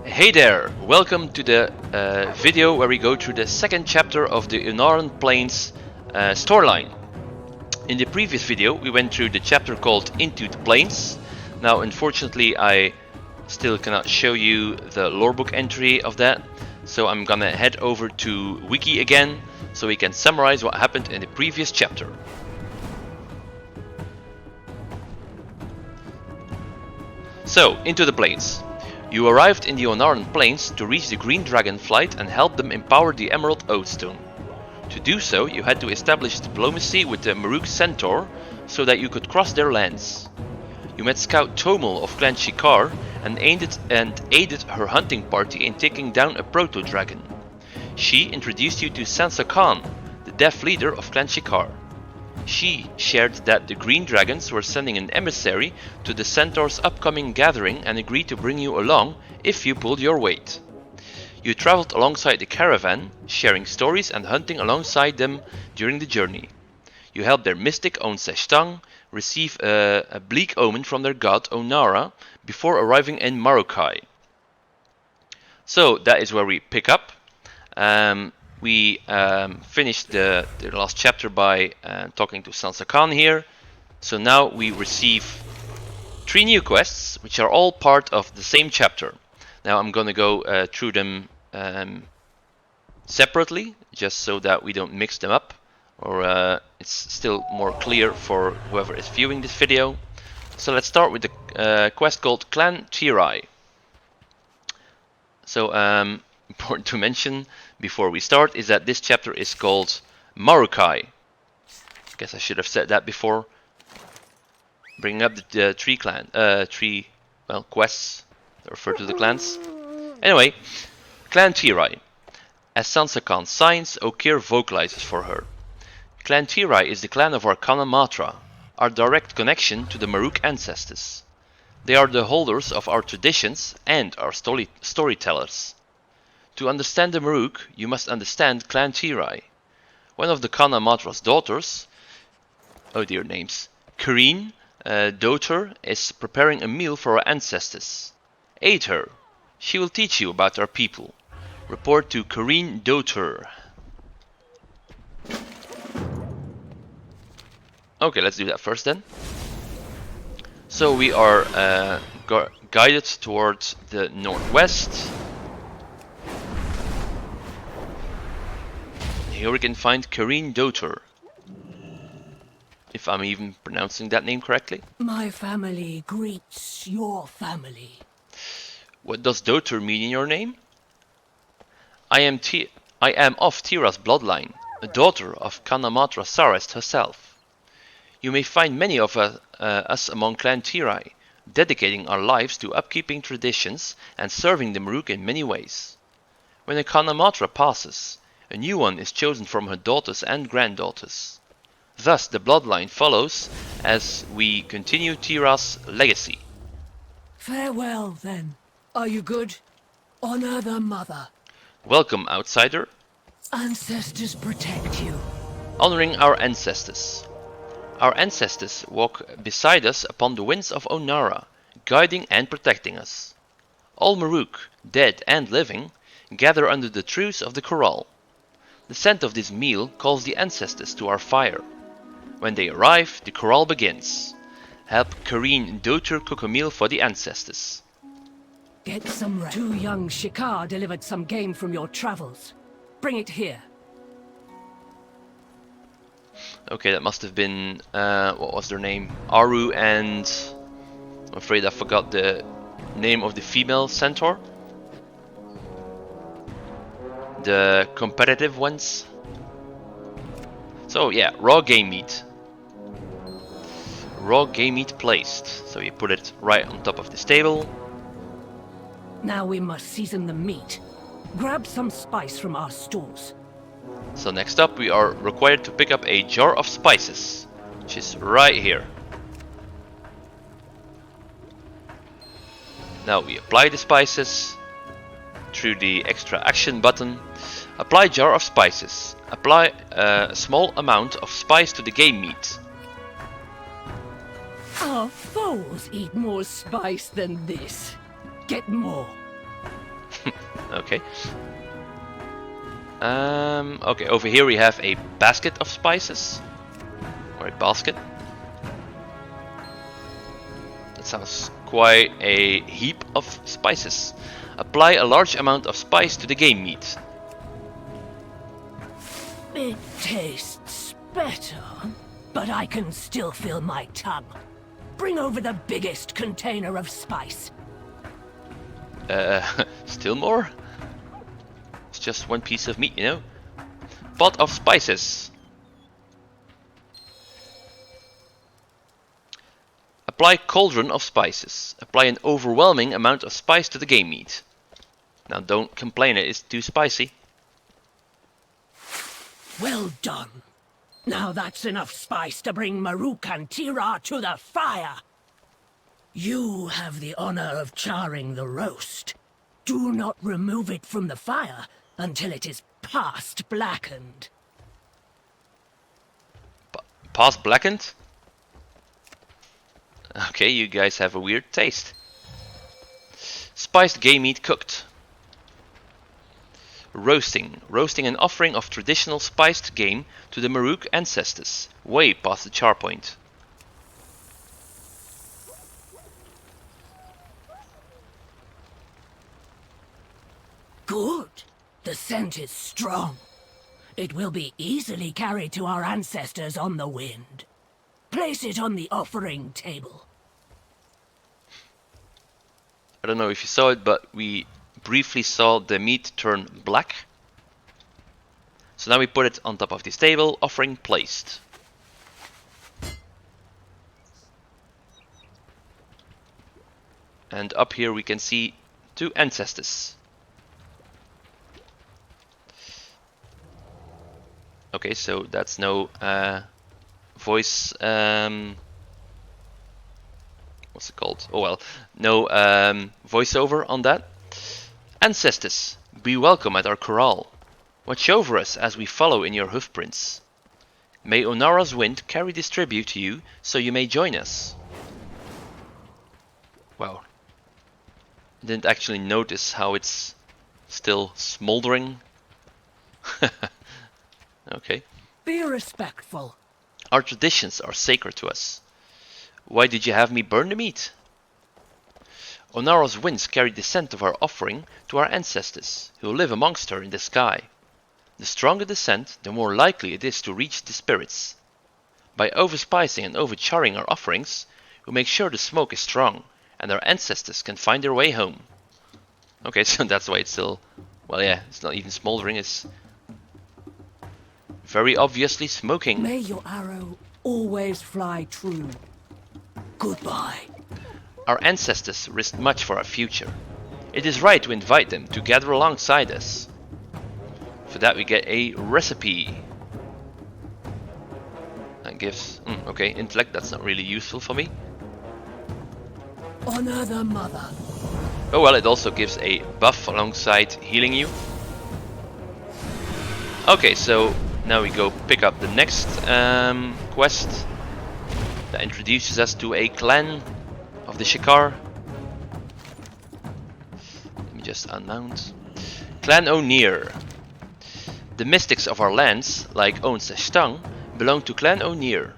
Hey there! Welcome to the video where we go through the second chapter of the Ohn'ahran Plains storyline. In the previous video we went through the chapter called Into the Plains. Now unfortunately I still cannot show you the lorebook entry of that, so I'm gonna head over to Wiki again so we can summarize what happened in the previous chapter. So, Into the Plains. You arrived in the Ohn'ahran Plains to reach the Green Dragonflight and help them empower the Emerald Oathstone. To do so, you had to establish diplomacy with the Maruukai Centaur so that you could cross their lands. You met Scout Tomel of Clan Shikar and aided her hunting party in taking down a proto-dragon. She introduced you to Sansa Khan, the deaf leader of Clan Shikar. She shared that the Green Dragons were sending an emissary to the Centaur's upcoming gathering and agreed to bring you along if you pulled your weight. You traveled alongside the caravan, sharing stories and hunting alongside them during the journey. You helped their mystic Ohn'ahran receive a bleak omen from their god Ohn'ahran before arriving in Maruukai. So that is where we pick up. We finished the last chapter by talking to Sansa Khan here. So now we receive 3 new quests, which are all part of the same chapter. Now I'm gonna go through them separately, just so that we don't mix them up, or it's still more clear for whoever is viewing this video. So let's start with the quest called Clan Tirai. So important to mention before we start is that this chapter is called Maruukai. I guess I should have said that before. Bringing up the three quests that refer to the clans. Anyway, Clan Tirai. As Sansa Khan signs, Okeer vocalizes for her. Clan Tirai is the clan of Ohn'ahran, our direct connection to the Maruukai ancestors. They are the holders of our traditions and our storytellers. To understand the Maruukai, you must understand Clan Tirai. One of the Ohn'ahran's daughters, oh dear names, Kareen, daughter, is preparing a meal for our ancestors. Aid her. She will teach you about our people. Report to Kareen, daughter. Okay, let's do that first then. So we are guided towards the northwest. Here we can find Kareen, daughter. If I'm even pronouncing that name correctly. My family greets your family. What does daughter mean in your name? I am of Tira's bloodline, a daughter of Ohn'ahran Sarest herself. You may find many of us among Clan Tirai, dedicating our lives to upkeeping traditions and serving the Maruukai in many ways. When a Ohn'ahran passes, a new one is chosen from her daughters and granddaughters. Thus the bloodline follows as we continue Tira's legacy. Farewell then. Are you good? Honor the mother. Welcome, outsider. Ancestors protect you. Honoring our ancestors. Our ancestors walk beside us upon the winds of Ohn'ahran, guiding and protecting us. All Maruukai, dead and living, gather under the trees of the corral. The scent of this meal calls the ancestors to our fire. When they arrive, the corral begins. Help Kareen, daughter, cook a meal for the ancestors. Get some rest. 2 young Shikar delivered some game from your travels. Bring it here. Okay, that must have been, what was their name? Aru and... I'm afraid I forgot the name of the female centaur. The competitive ones. So yeah, raw game meat. Raw game meat placed. So you put it right on top of this table. Now we must season the meat. Grab some spice from our stores. So next up we are required to pick up a jar of spices, which is right here. Now we apply the spices through the extra action button. Apply jar of spices. Apply a small amount of spice to the game meat. Our foes eat more spice than this. Get more. Okay. Okay, over here we have a basket of spices. Or a basket. That sounds quite a heap of spices. Apply a large amount of spice to the game meat. It tastes better, but I can still feel my tongue. Bring over the biggest container of spice. Still more? It's just one piece of meat, you know? Pot of spices. Apply cauldron of spices. Apply an overwhelming amount of spice to the game meat. Now don't complain it's too spicy. Well done. Now that's enough spice to bring Maruukai and Tira to the fire. You have the honor of charring the roast. Do not remove it from the fire until it is past blackened. Past blackened? Okay, you guys have a weird taste. Spiced game meat cooked. Roasting. Roasting an offering of traditional spiced game to the Maruukai ancestors, way past the char point. Good. The scent is strong. It will be easily carried to our ancestors on the wind. Place it on the offering table. I don't know if you saw it, but we briefly saw the meat turn black. So now we put it on top of this table, offering placed. And up here we can see two ancestors. Okay, so that's no voice, what's it called? Oh well, no voiceover on that. Ancestors, be welcome at our corral. Watch over us as we follow in your hoofprints. May Ohn'ahran's wind carry this tribute to you, so you may join us. Wow. Didn't actually notice how it's still smoldering. Okay. Be respectful. Our traditions are sacred to us. Why did you have me burn the meat? Ohn'ahran's winds carry the scent of our offering to our ancestors, who live amongst her in the sky. The stronger the scent, the more likely it is to reach the spirits. By overspicing and overcharring our offerings, we make sure the smoke is strong, and our ancestors can find their way home. Okay, so that's why it's still... Well, yeah, it's not even smoldering, it's... very obviously smoking. May your arrow always fly true. Goodbye. Our ancestors risked much for our future. It is right to invite them to gather alongside us. For that we get a recipe. That gives... okay, intellect, that's not really useful for me. Honor the mother. Oh well, it also gives a buff alongside healing you. Okay, so now we go pick up the next quest. That introduces us to a clan of the Shikar. Let me just unmount. Clan Ohn'ahran. The mystics of our lands, like Ohn'ahran, belong to Clan Ohn'ahran.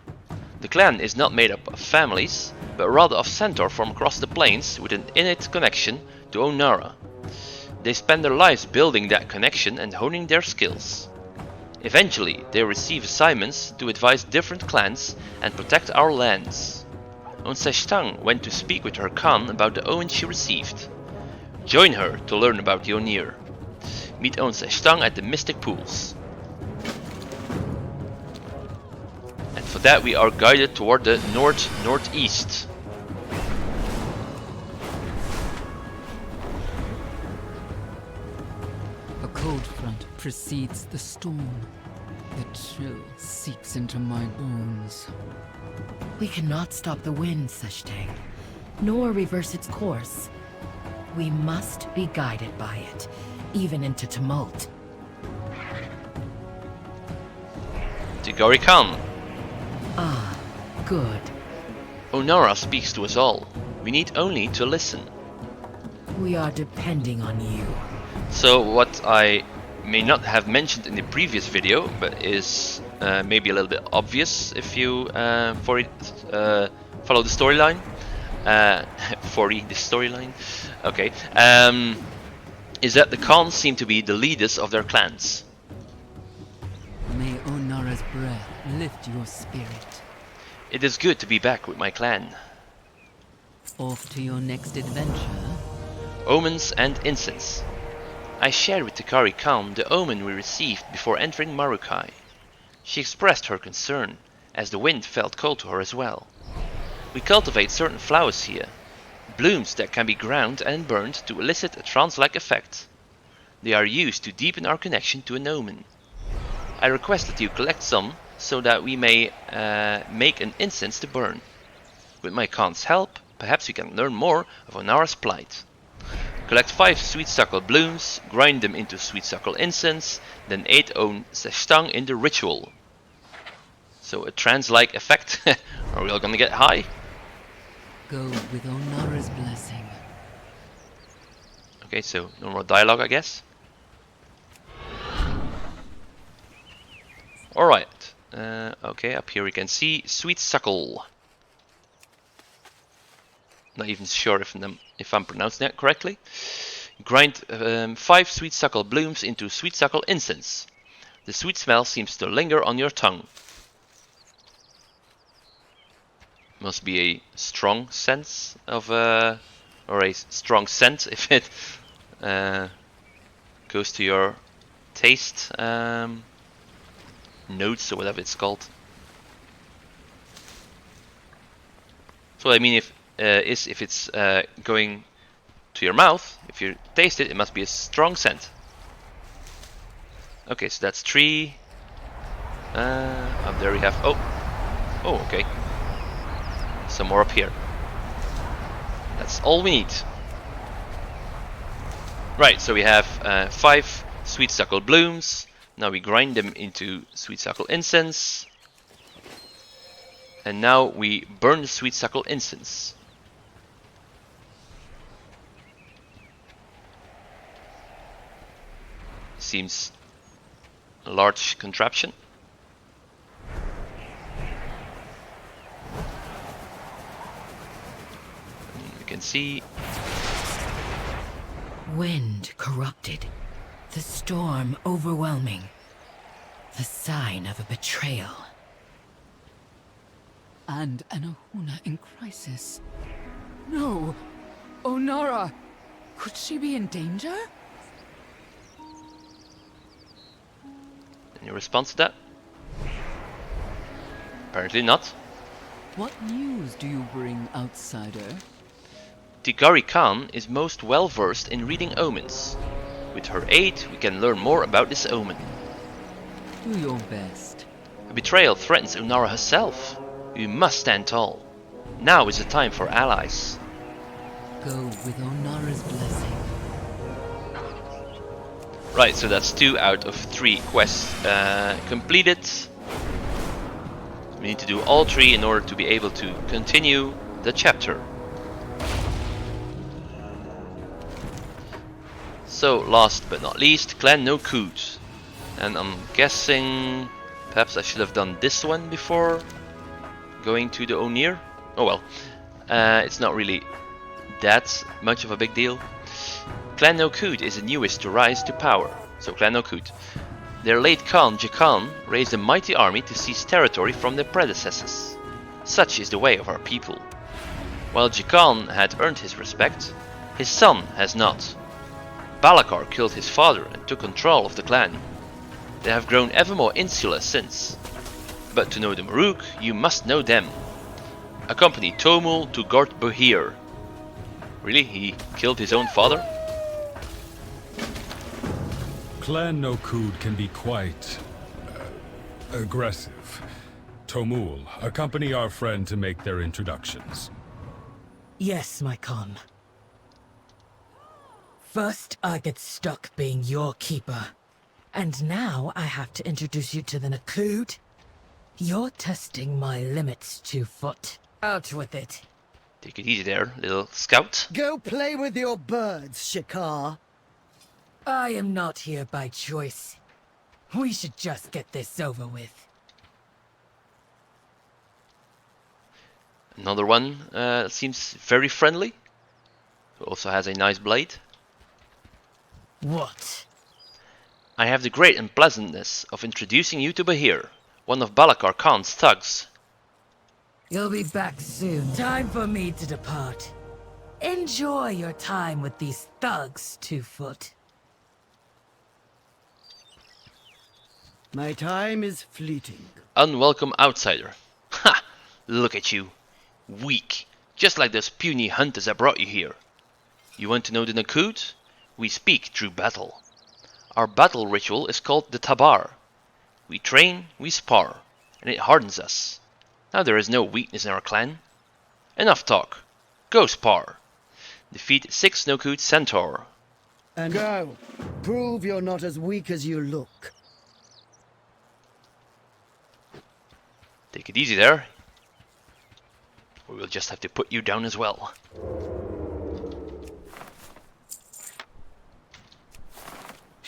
The clan is not made up of families, but rather of centaur from across the plains with an innate connection to Ohn'ahran. They spend their lives building that connection and honing their skills. Eventually, they receive assignments to advise different clans and protect our lands. Ohn'ahran went to speak with her Khan about the omen she received. Join her to learn about the Ohn'ahran. Meet Ohn'ahran at the Mystic Pools. And for that we are guided toward the northeast. A cold front precedes the storm. The chill seeps into my bones. We cannot stop the wind, Seshtang, nor reverse its course. We must be guided by it, even into tumult. Tigari Khan. Ah, good. Ohn'ahran speaks to us all. We need only to listen. We are depending on you. So what I may not have mentioned in the previous video, but is maybe a little bit obvious if you follow the storyline. The storyline. Okay. Is that the Khans seem to be the leaders of their clans. May Ohn'ahran's breath lift your spirit. It is good to be back with my clan. Off to your next adventure. Omens and incense. I shared with Tikari Khan the omen we received before entering Maruukai. She expressed her concern, as the wind felt cold to her as well. We cultivate certain flowers here, blooms that can be ground and burned to elicit a trance-like effect. They are used to deepen our connection to an omen. I request that you collect some, so that we may make an incense to burn. With my Khan's help, perhaps we can learn more of Ohn'ahran's plight. Collect 5 sweetsuckle blooms, grind them into sweetsuckle incense, then aid Own Seshtang in the ritual. So a trance-like effect. Are we all gonna get high? Go with Ohn'ahran's blessing. Okay, so no more dialogue, I guess. Alright. Okay, up here we can see sweetsuckle. Not even sure if I'm pronouncing that correctly. Grind 5 sweetsuckle blooms into sweetsuckle incense. The sweet smell seems to linger on your tongue. Must be a strong sense of or a strong scent if it goes to your taste notes or whatever it's called. So I mean, if it's going to your mouth, if you taste it, it must be a strong scent. Okay, so that's 3. Up there we have oh, okay. Some more up here. That's all we need. Right, so we have 5 sweetsuckle blooms. Now we grind them into sweetsuckle incense. And now we burn the sweetsuckle incense. Seems a large contraption. You can see. Wind corrupted. The storm overwhelming. The sign of a betrayal. And an Ohn'ahran in crisis. No! Ohn'ahran! Could she be in danger? Any response to that? Apparently not. What news do you bring, outsider? Tikari Khan is most well versed in reading omens. With her aid, we can learn more about this omen. Do your best. A betrayal threatens Ohn'ahran herself. We must stand tall. Now is the time for allies. Go with Ohn'ahran's blessing. Right, so that's 2 out of 3 quests completed. We need to do all 3 in order to be able to continue the chapter. So, last but not least, Clan No Coot. And I'm guessing perhaps I should have done this one before going to the Ohn'ahran. Oh well, it's not really that much of a big deal. Clan No Coot is the newest to rise to power. So Clan No Coot. Their late Khan, Jakan, raised a mighty army to seize territory from their predecessors. Such is the way of our people. While Jakan had earned his respect, his son has not. Balakar killed his father and took control of the clan. They have grown ever more insular since. But to know the Maruuk, you must know them. Accompany Tomul to Gort Bahir. Really? He killed his own father? Clan No Coot can be quite aggressive. Tomul, accompany our friend to make their introductions. Yes, my Khan. First, I get stuck being your keeper. And now I have to introduce you to the Nakud. You're testing my limits, 2-foot. Out with it. Take it easy there, little scout. Go play with your birds, Shikar. I am not here by choice. We should just get this over with. Another one seems very friendly. Who also has a nice blade. What? I have the great unpleasantness of introducing you to Bahir, one of Balakar Khan's thugs. You'll be back soon. Time for me to depart. Enjoy your time with these thugs, Two-Foot. My time is fleeting. Unwelcome outsider. Ha! Look at you. Weak. Just like those puny hunters that brought you here. You want to know the Nakud? We speak through battle. Our battle ritual is called the Tabar. We train, we spar, and it hardens us. Now there is no weakness in our clan. Enough talk. Go spar. Defeat 6 Nakud Centaur. And go. Prove you're not as weak as you look. Take it easy there. Or we'll just have to put you down as well.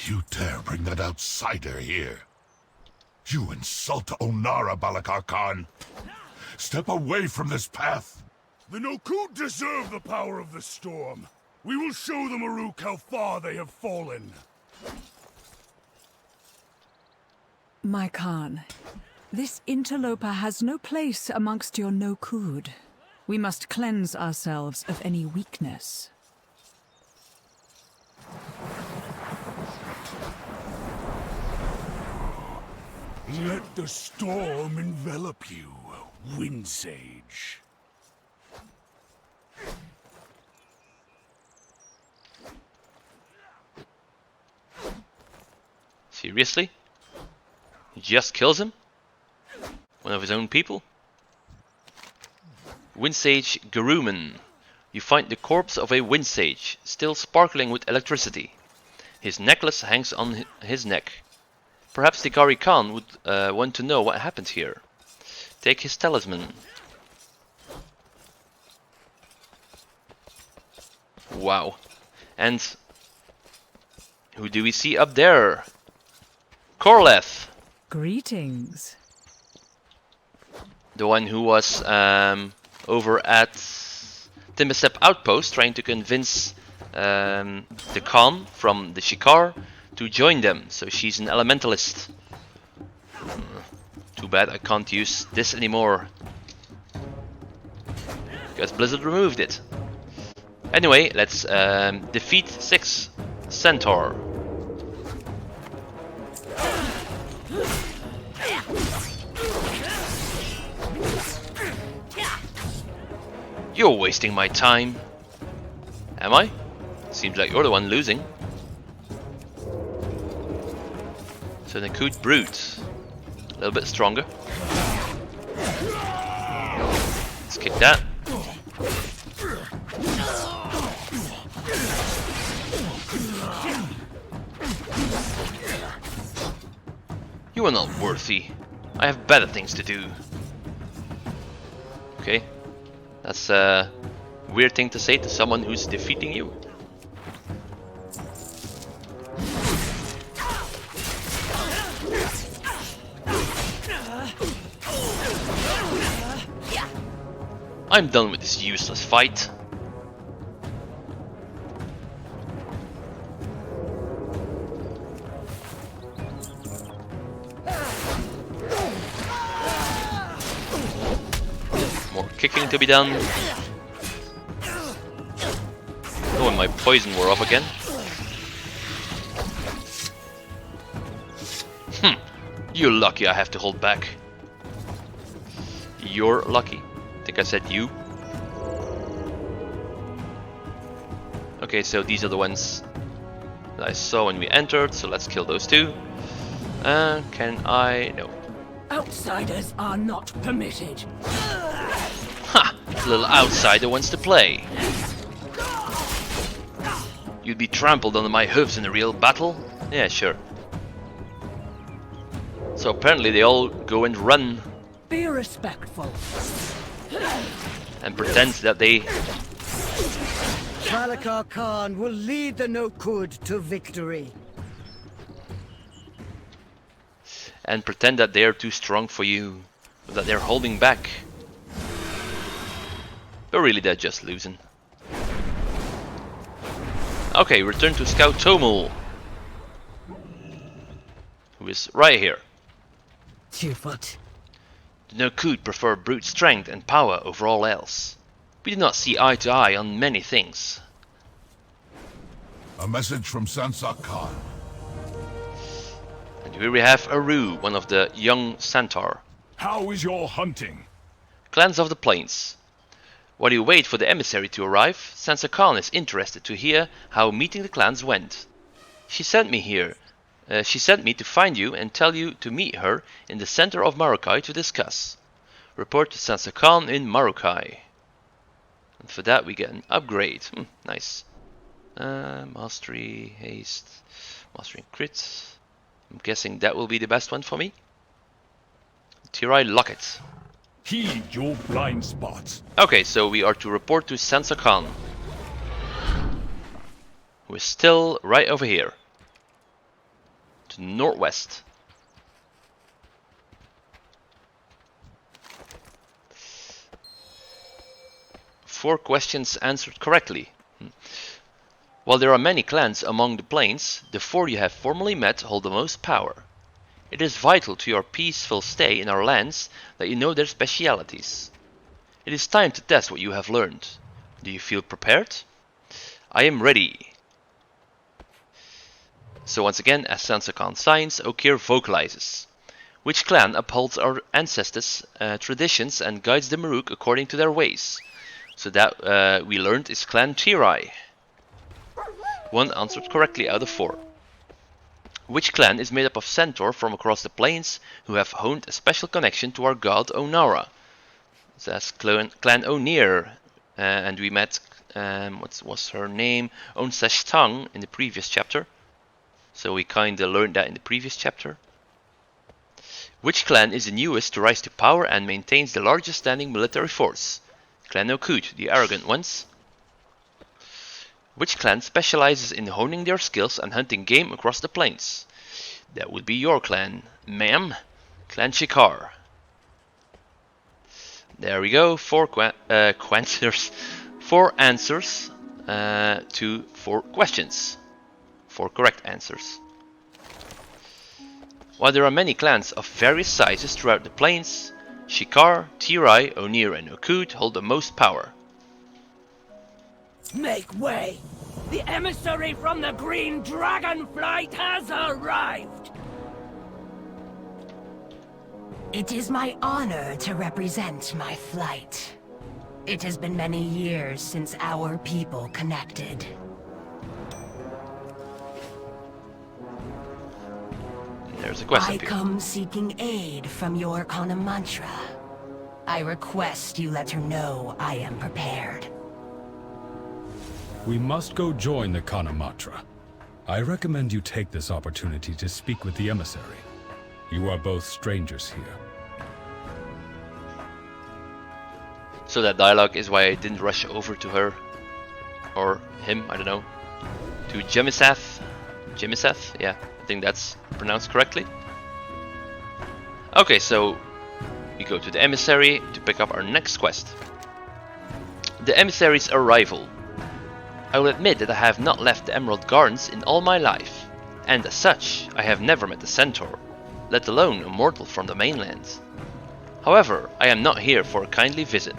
You dare bring that outsider here? You insult Ohn'ahran, Balakar Khan. Step away from this path. The Nakud deserve the power of the storm. We will show the Maruukai how far they have fallen. My Khan, this interloper has no place amongst your Nakud. We must cleanse ourselves of any weakness. Let the storm envelop you, Wind Sage. Seriously? He just kills him? One of his own people? Wind Sage Garuman. You find the corpse of a Wind Sage, still sparkling with electricity. His necklace hangs on his neck. Perhaps the Gari Khan would want to know what happened here. Take his talisman. Wow. And who do we see up there? Korleth. Greetings. The one who was over at Timesep Outpost trying to convince the Khan from the Shikar to join them. So she's an elementalist. Too bad I can't use this anymore. Because Blizzard removed it. Anyway, let's defeat 6 Centaur. You're wasting my time. Am I? Seems like you're the one losing. So the Nakud Brute. A little bit stronger. Let's kick that. You are not worthy. I have better things to do. Okay. That's a weird thing to say to someone who's defeating you. I'm done with this useless fight. More kicking to be done. Oh, and my poison wore off again. You're lucky I have to hold back. You're lucky. I think I said you. Okay, so these are the ones that I saw when we entered, so let's kill those two. Can I? No. Outsiders are not permitted. Ha! The little outsider wants to play. You'd be trampled under my hooves in a real battle? Yeah, sure. So apparently they all go and run Be respectful. and pretend that they Balakar Khan will lead the No-Kud to victory. And pretend that they're too strong for you, that they're holding back. But really they're just losing. Okay, return to Scout Tomul, who is right here. Chiefut. The No-Kud prefer brute strength and power over all else. We do not see eye to eye on many things. A message from Sansa Khan. And here we have Aru, one of the young centaur. How is your hunting? Clans of the Plains. While you wait for the emissary to arrive, Sansa Khan is interested to hear how meeting the clans went. She sent me here. She sent me to find you and tell you to meet her in the center of Maruukai to discuss. Report to Sansa Khan in Maruukai. And for that we get an upgrade. Nice. Mastery, haste, mastery crit. I'm guessing that will be the best one for me. Tirai Locket. Heed your blind spots. Okay, so we are to report to Sansa Khan, who is still right over here, to the northwest. Four questions answered correctly. While there are many clans among the plains, the four you have formally met hold the most power. It is vital to your peaceful stay in our lands that you know their specialities. It is time to test what you have learned. Do you feel prepared? I am ready. So once again, as Sansa Khan signs, Okeer vocalizes. Which clan upholds our ancestors' traditions and guides the Maruuk according to their ways? So that we learned is Clan Tirai. One answered correctly out of four. Which clan is made up of centaur from across the plains who have honed a special connection to our god Ohn'ahran? That's Clan O'Near, and we met, what was her name? Ohn'ahran in the previous chapter. So we kinda learned that in the previous chapter. Which clan is the newest to rise to power and maintains the largest standing military force? Clan No-Kud, the arrogant ones. Which clan specializes in honing their skills and hunting game across the plains? That would be your clan, ma'am. Clan Shikar. There we go, four answers to 4 questions. 4 correct answers. While there are many clans of various sizes throughout the plains, Shikar, Tirai, O'Near and No-Kud hold the most power. Make way! The emissary from the Green Dragonflight has arrived! It is my honor to represent my flight. It has been many years since our people connected. There's a quest I up here. come seeking aid from your Kana mantra. I request you let her know I am prepared. We must go join the Kanamatra. I recommend you take this opportunity to speak with the emissary. You are both strangers here. So that dialogue is why I didn't rush over to her. Or him, I don't know. To Jemiseth. Jemiseth? Yeah, I think that's pronounced correctly. Okay, so we go to the emissary to pick up our next quest. The emissary's arrival. I will admit that I have not left the Emerald Gardens in all my life, and as such, I have never met a centaur, let alone a mortal from the mainland. However, I am not here for a kindly visit,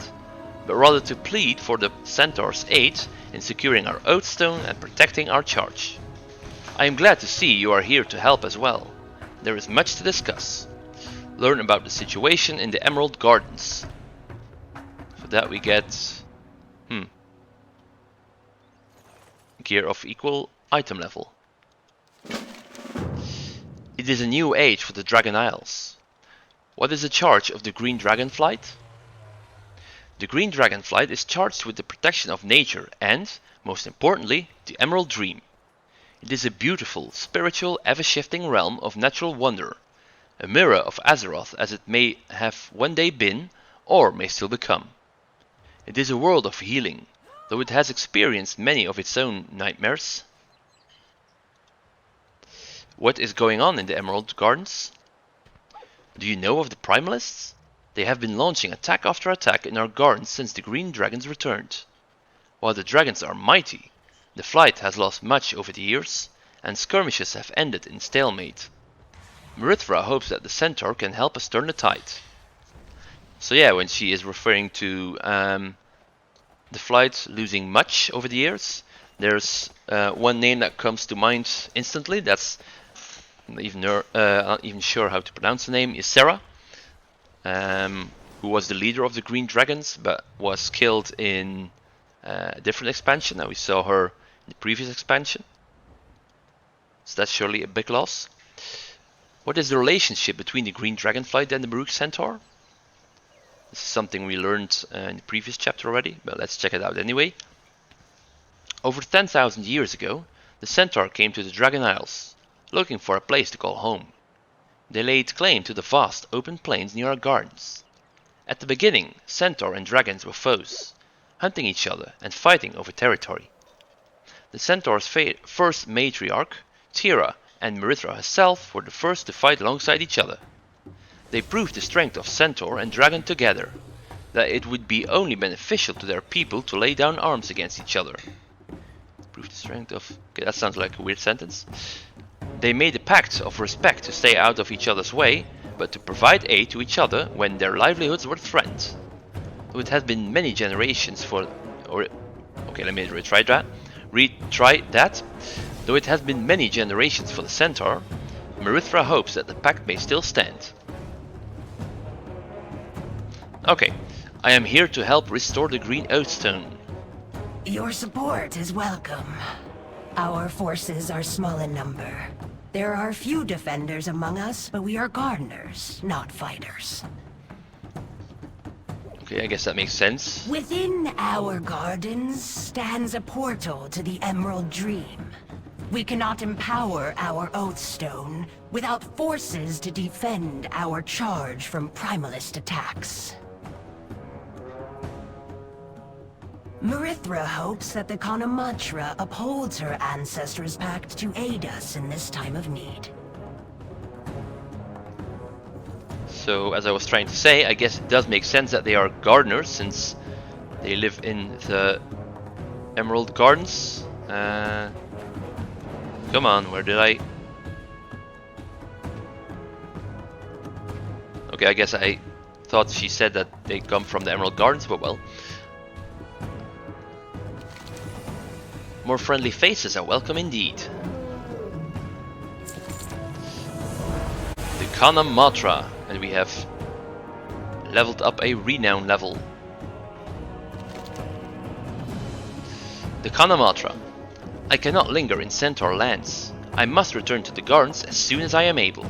but rather to plead for the centaur's aid in securing our Oathstone and protecting our charge. I am glad to see you are here to help as well. There is much to discuss. Learn about the situation in the Emerald Gardens. For that we get... gear of equal item level. It is a new age for the Dragon Isles. What is the charge of the Green Dragonflight? The Green Dragonflight is charged with the protection of nature and, most importantly, the Emerald Dream. It is a beautiful, spiritual, ever-shifting realm of natural wonder, a mirror of Azeroth as it may have one day been, or may still become. It is a world of healing, though it has experienced many of its own nightmares. What is going on in the Emerald Gardens? Do you know of the Primalists? They have been launching attack after attack in our gardens since the Green Dragons returned. While the dragons are mighty, the flight has lost much over the years, and skirmishes have ended in stalemate. Maruukai hopes that the centaur can help us turn the tide. So yeah, when she is referring to the flight losing much over the years, there's one name that comes to mind instantly. That's I'm not even sure how to pronounce the name. Is Sarah, who was the leader of the Green Dragons, but was killed in a different expansion. Now we saw her in the previous expansion. So that's surely a big loss. What is the relationship between the Green Dragonflight and the Maruukai Centaur? This is something we learned in the previous chapter already, but let's check it out anyway. Over 10,000 years ago, the Centaur came to the Dragon Isles, looking for a place to call home. They laid claim to the vast open plains near our gardens. At the beginning, Centaur and dragons were foes, hunting each other and fighting over territory. The Centaur's first matriarch, Tira, and Maruukai herself were the first to fight alongside each other. They proved the strength of Centaur and Dragon together, that it would be only beneficial to their people to lay down arms against each other. Prove the strength of... Okay, that sounds like a weird sentence. They made a pact of respect to stay out of each other's way, but to provide aid to each other when their livelihoods were threatened. Though it has been many generations for... Okay, let me retry that. Though it has been many generations for the Centaur, Maruukai hopes that the pact may still stand. Okay, I am here to help restore the Green Oathstone. Your support is welcome. Our forces are small in number. There are few defenders among us, but we are gardeners, not fighters. Okay, I guess that makes sense. Within our gardens stands a portal to the Emerald Dream. We cannot empower our Oathstone without forces to defend our charge from Primalist attacks. Maruukai hopes that the Ohn'ahran upholds her ancestors' pact to aid us in this time of need. So, as I was trying to say, I guess it does make sense that they are gardeners, since they live in the Emerald Gardens. Come on, where did I... Okay, I guess I thought she said that they come from the Emerald Gardens, but well. More friendly faces are welcome indeed. The Ohn'ahran, and we have leveled up a renown level. The Ohn'ahran. I cannot linger in Centaur lands. I must return to the gardens as soon as I am able.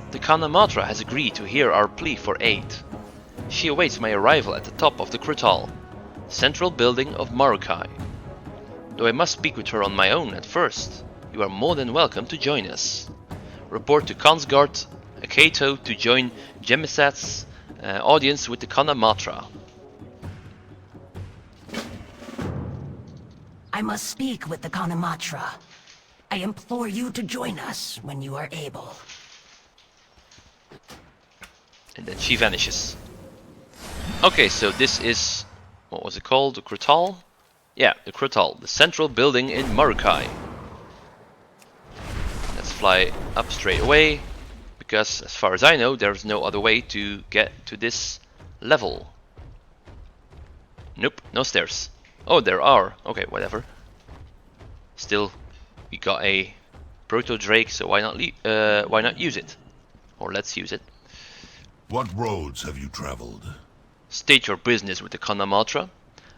The Ohn'ahran has agreed to hear our plea for aid. She awaits my arrival at the top of the Crystal, central building of Maruukai. Though I must speak with her on my own at first, you are more than welcome to join us. Report to Consgard Akato to join Gemisat's audience with the Ohn'ahran. I must speak with the Ohn'ahran. I implore you to join us when you are able. And then she vanishes. Okay, so this is... what was it called? The Crystal? Yeah, the Crystal, the central building in Maruukai. Let's fly up straight away, because as far as I know, there's no other way to get to this level. Nope, no stairs. Oh, there are. Okay, whatever. Still, we got a Proto Drake, so why not use it? Or let's use it. What roads have you traveled? State your business with the Ohn'ahran.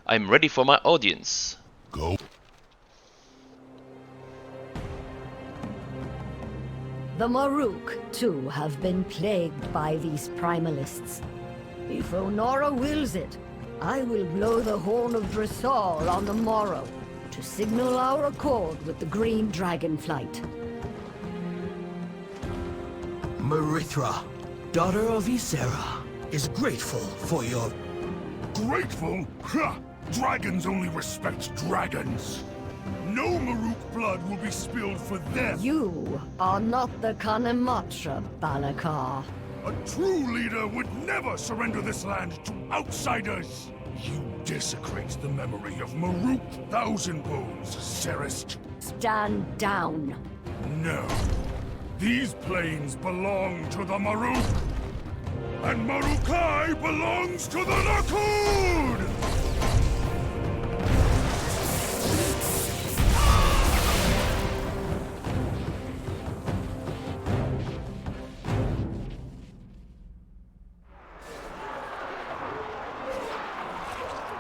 I'm ready for my audience. Go. The Maruukai, too, have been plagued by these primalists. If Ohn'ahran wills it, I will blow the horn of Dressal on the morrow to signal our accord with the Green Dragonflight. Maruukai, daughter of Ysera, is grateful for your... Grateful? Ha! Dragons only respect dragons. No Maruuk blood will be spilled for them. You are not the Kanamatra, Balakar. A true leader would never surrender this land to outsiders. You desecrate the memory of Maruuk Thousand Bones, Serist. Stand down. No. These plains belong to the Maruuk. And Maruukai belongs to the Nakud!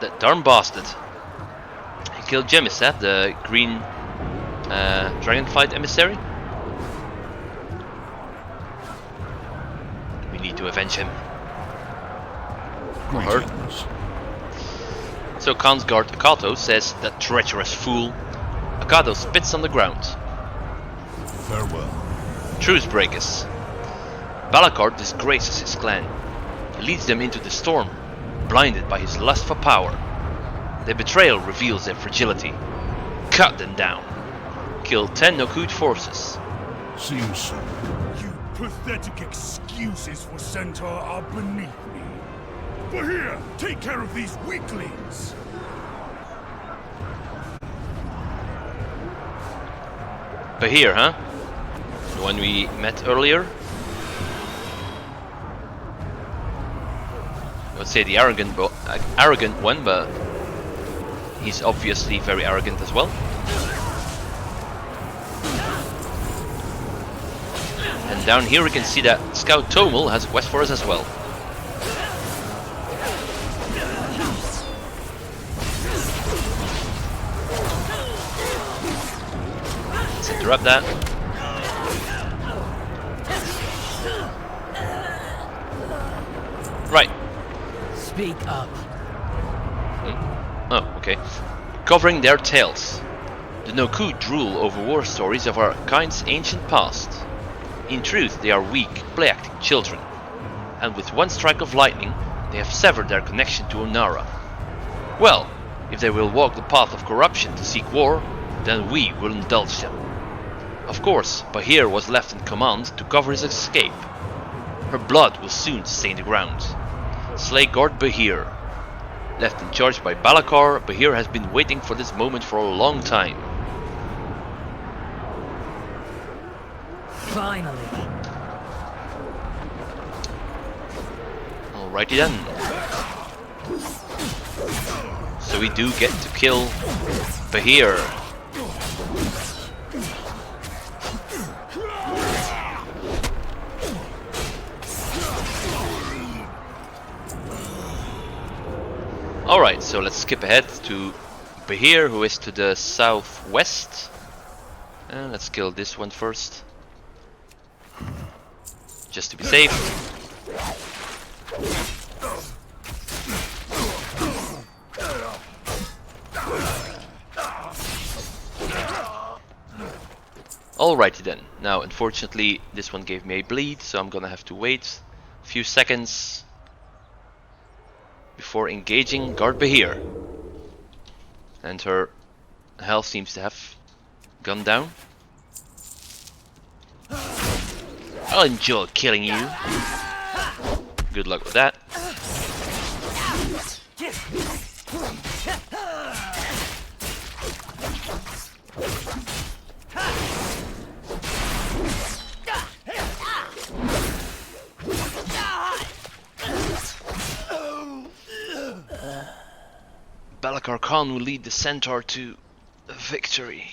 That darn bastard. He killed Jemiseth, the green Dragonflight emissary. We need to avenge him. Or her. So Khan's guard Akato says that treacherous fool. Akato spits on the ground. Farewell. Truce breakers. Balakar disgraces his clan. He leads them into the storm, blinded by his lust for power. Their betrayal reveals their fragility. Cut them down. Kill 10 Nakud forces. Seems so. You pathetic excuses for Centaur are beneath me. But here, take care of these weaklings. Bahir, huh? The one we met earlier? I would say the arrogant one, but he's obviously very arrogant as well. And down here we can see that Scout Tomel has a quest for us as well. Let's interrupt that. Right. Speak up. Oh, okay. Covering their tales. The Nakud drool over war stories of our kind's ancient past. In truth, they are weak, play-acting children. And with one strike of lightning, they have severed their connection to Ohn'ahran. Well, if they will walk the path of corruption to seek war, then we will indulge them. Of course, Bahir was left in command to cover his escape. Her blood will soon stain the ground. Slay Guard Bahir. Left in charge by Balakar, Bahir has been waiting for this moment for a long time. Finally. Alrighty then. So we do get to kill Bahir. Alright, so let's skip ahead to Bahir, who is to the southwest. And let's kill this one first. Just to be safe. Alrighty then. Now, unfortunately, this one gave me a bleed, so I'm gonna have to wait a few seconds before engaging Guard Bahir. And her health seems to have gone down. I'll enjoy killing you. Good luck with that. Balakar Khan will lead the Centaur to victory.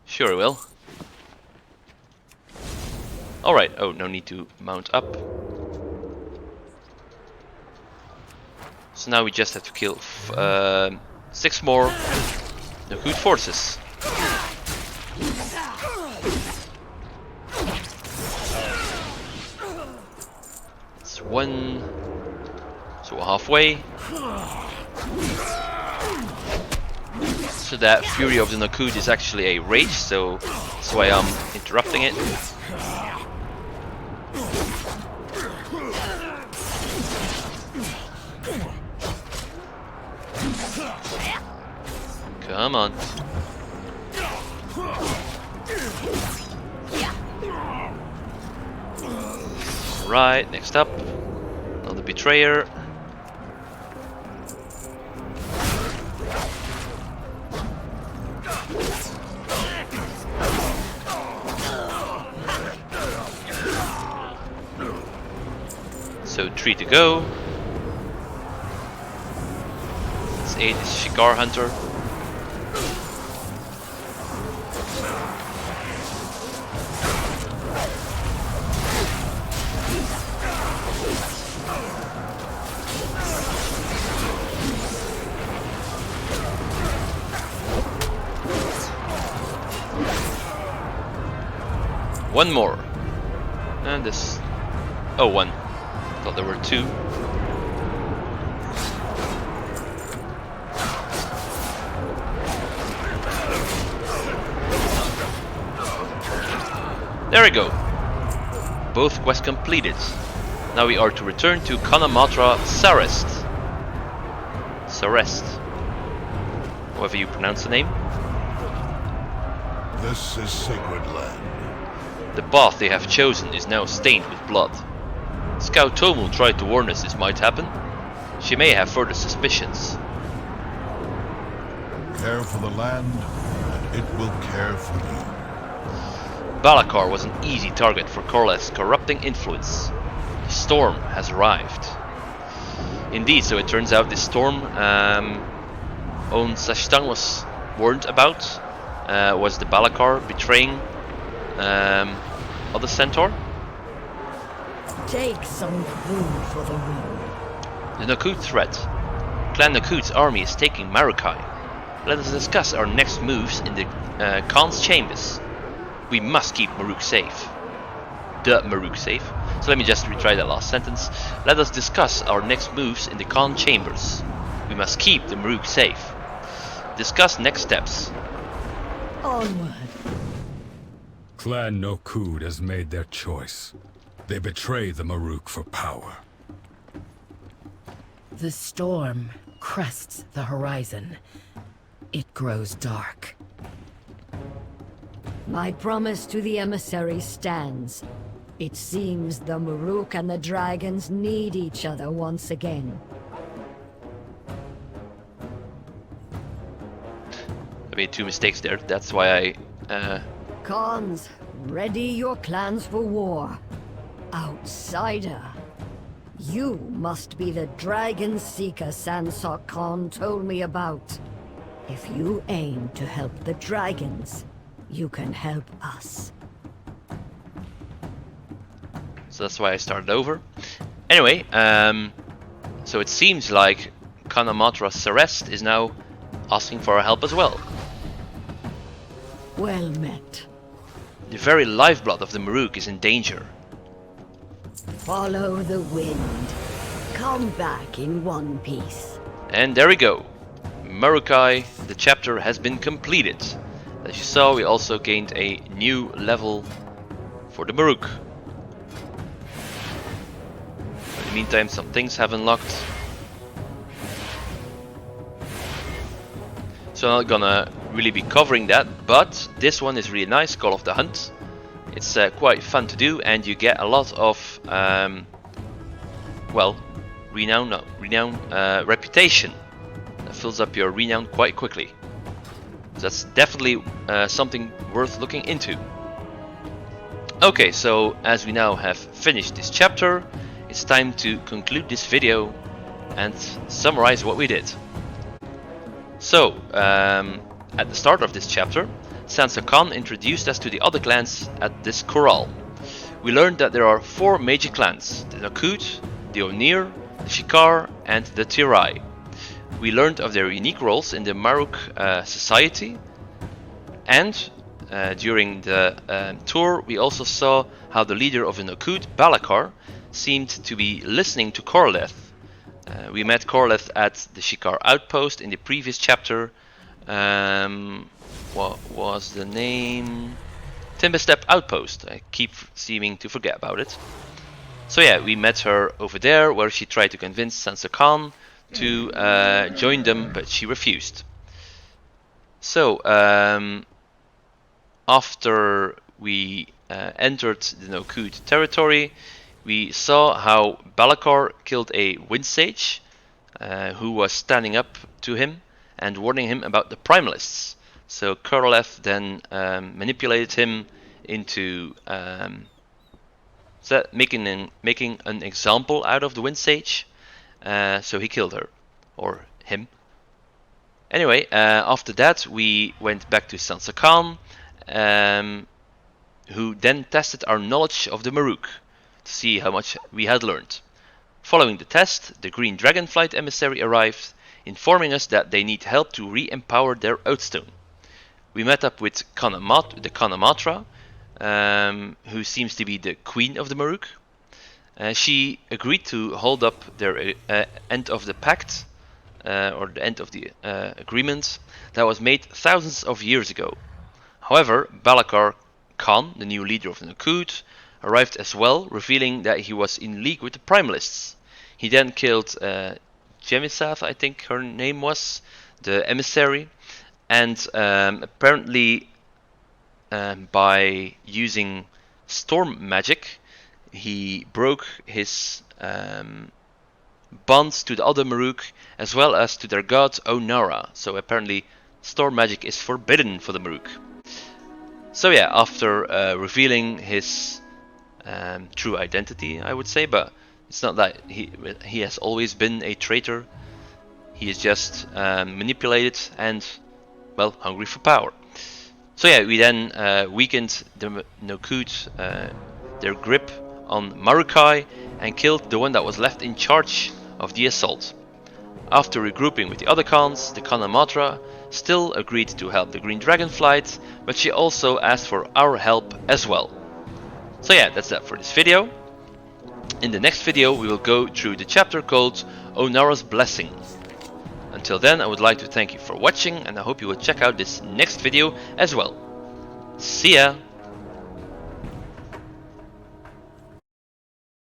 Sure he will. Alright, oh, no need to mount up. So now we just have to kill 6 more Nakud forces. It's 1, so we're halfway. So that Fury of the Nakud is actually a rage, so that's why I'm interrupting it. Come on. Right, next up. Another betrayer. So 3 to go. Let's aid this Shikar hunter. One more. And this... Oh, one. Thought there were 2. There we go. Both quests completed. Now we are to return to Kanamatra Sarest. Sarest. However you pronounce the name. This is sacred land. The path they have chosen is now stained with blood. Scout Tomu tried to warn us this might happen. She may have further suspicions. Care for the land, and it will care for you. Balakar was an easy target for Korleth's corrupting influence. The storm has arrived. Indeed, so it turns out this storm Ohn'ahran was warned about was the Balakar betraying other centaur. Take some food for the wind. The Nakut threat. Clan Nakut's army is taking Maruukai. Let us discuss our next moves in the Khan's chambers. We must keep Maruk safe. Maruk safe. So let me just retry that last sentence. Let us discuss our next moves in the Khan chambers. We must keep the Maruk safe. Discuss next steps. Onward. Clan Nokud has made their choice. They betray the Maruk for power. The storm crests the horizon. It grows dark. My promise to the emissary stands. It seems the Maruk and the dragons need each other once again. I made 2 mistakes there. That's why I... Khans, ready your clans for war. Outsider. You must be the dragon seeker Sansok Khan told me about. If you aim to help the dragons, you can help us. So that's why I started over. Anyway, so it seems like Kanamatra Sarest is now asking for our help as well. Well met. The very lifeblood of the Maruk is in danger. Follow the wind. Come back in one piece. And there we go. Maruukai, the chapter has been completed. As you saw, we also gained a new level for the Maruk. In the meantime, some things have unlocked. So I'm not gonna really be covering that, but this one is really nice, Call of the Hunt. It's quite fun to do, and you get a lot of, well, reputation. That fills up your renown quite quickly. So that's definitely something worth looking into. Okay, so as we now have finished this chapter, it's time to conclude this video and summarize what we did. So, at the start of this chapter, Sansok Khan introduced us to the other clans at this corral. We learned that there are 4 major clans: the Nakut, the Onir, the Shikar, and the Tirai. We learned of their unique roles in the Maruk society, and during the tour we also saw how the leader of the Nakut, Balakar, seemed to be listening to Korleth. We met Korleth at the Shikar outpost in the previous chapter. What was the name? Timberstep Outpost. I keep seeming to forget about it. So yeah, we met her over there, where she tried to convince Sansok Khan to join them, but she refused. So, after we entered the Nokud territory, we saw how Balakar killed a wind sage who was standing up to him and warning him about the primalists. So Kurlev then manipulated him into making an example out of the wind sage. So he killed her, or him. Anyway, after that we went back to Sansa Khan, who then tested our knowledge of the Maruuk to see how much we had learned. Following the test, the Green Dragonflight emissary arrived, informing us that they need help to re-empower their Oathstone. We met up with the Kanamatra, who seems to be the queen of the Maruuk. She agreed to hold up their end of the pact, or the end of the agreement that was made thousands of years ago. However, Balakar Khan, the new leader of the Nokud, arrived as well, revealing that he was in league with the Primalists. He then killed Jemisath, I think her name was, the emissary, and apparently by using storm magic, he broke his bonds to the other Maruuk as well as to their god Ohn'ahran. So apparently storm magic is forbidden for the Maruuk. So yeah, after revealing his true identity, I would say, but it's not that he has always been a traitor. He is just manipulated and, well, hungry for power. So yeah, we then weakened the Nokud, their grip on Maruukai, and killed the one that was left in charge of the assault. After regrouping with the other Khans, the Kanamatra still agreed to help the Green Dragonflight, but she also asked for our help as well. So yeah, that's that for this video. In the next video we will go through the chapter called Ohn'ahran's Blessing. Until then, I would like to thank you for watching, and I hope you will check out this next video as well. See ya!